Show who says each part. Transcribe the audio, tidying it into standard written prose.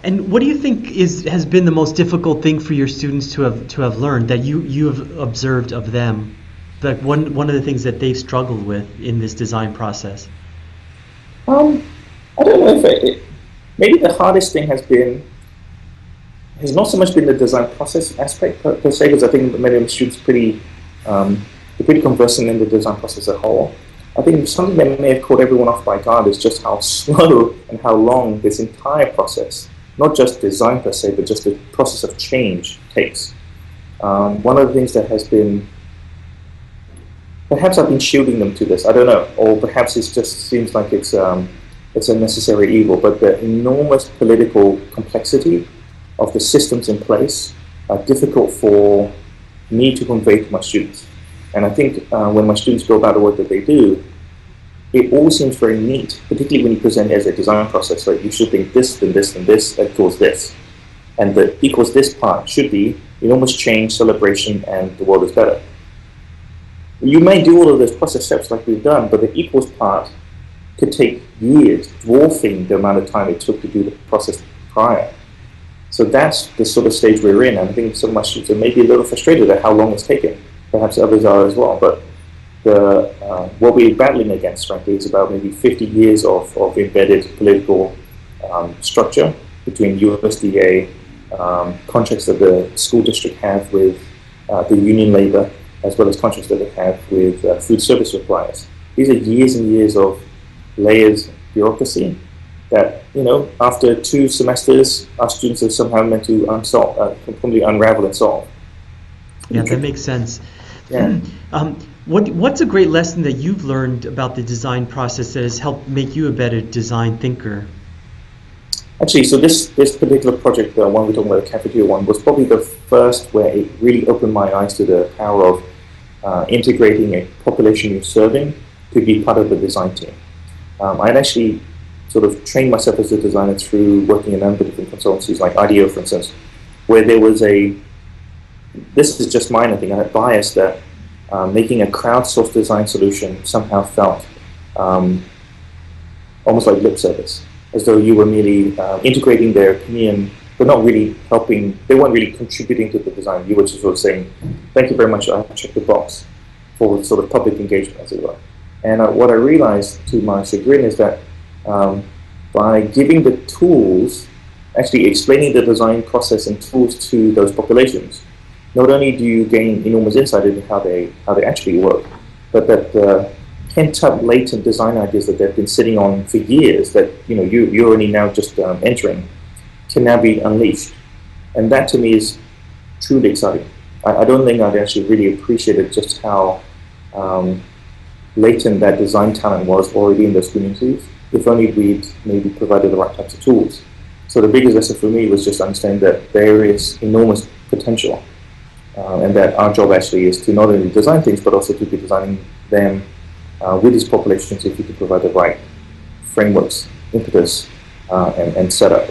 Speaker 1: And what do you think has been the most difficult thing for your students to have learned that you have observed of them? Like one of the things that they've struggled with in this design process?
Speaker 2: Um, I don't know if maybe the hardest thing has not so much been the design process aspect per se, because I think many of the students they're pretty conversant in the design process as a whole. I think something that may have caught everyone off by guard is just how slow and how long this entire process, not just design per se, but just the process of change takes. One of the things that has been, perhaps I've been shielding them to this, I don't know, or perhaps it just seems like it's a necessary evil, but the enormous political complexity of the systems in place are difficult for me to convey to my students. And I think when my students go about the work that they do, it all seems very neat, particularly when you present it as a design process. Like you should think this, then this, then this, equals this. And the equals this part should be enormous change, celebration, and the world is better. You may do all of those process steps like we've done, but the equals part could take years, dwarfing the amount of time it took to do the process prior. So that's the sort of stage we're in. And I think some of my students are maybe a little frustrated at how long it's taken. Perhaps others are as well. But what we're battling against, frankly, is about maybe 50 years of embedded political structure between USDA, contracts that the school district have with the union labor, as well as contracts that they have with food service suppliers. These are years and years of layered bureaucracy that, after 2 semesters, our students are somehow meant to completely unravel and solve.
Speaker 1: Yeah, that makes sense.
Speaker 2: Yeah.
Speaker 1: What's a great lesson that you've learned about the design process that has helped make you a better design thinker?
Speaker 2: Actually, so this particular project, the one we're talking about, the cafeteria one, was probably the first where it really opened my eyes to the power of integrating a population you're serving to be part of the design team. I'd actually sort of trained myself as a designer through working in a number of different consultancies, like IDEO, for instance, where there was this is just mine, I think, I had bias that making a crowdsourced design solution somehow felt almost like lip service, as though you were merely integrating their opinion, but not really helping. They weren't really contributing to the design. You were just sort of saying, thank you very much, I checked the box for sort of public engagement, as it were. And what I realized, to my chagrin, is that by giving the tools, actually explaining the design process and tools to those populations, not only do you gain enormous insight into how they actually work, but that the pent-up latent design ideas that they've been sitting on for years, that you're only now just entering, can now be unleashed. And that to me is truly exciting. I don't think I'd actually really appreciated just how latent that design talent was already in those communities, if only we'd maybe provided the right types of tools. So the biggest lesson for me was just understanding that there is enormous potential, and that our job actually is to not only design things, but also to be designing them with these populations if we could provide the right frameworks, impetus, and setup.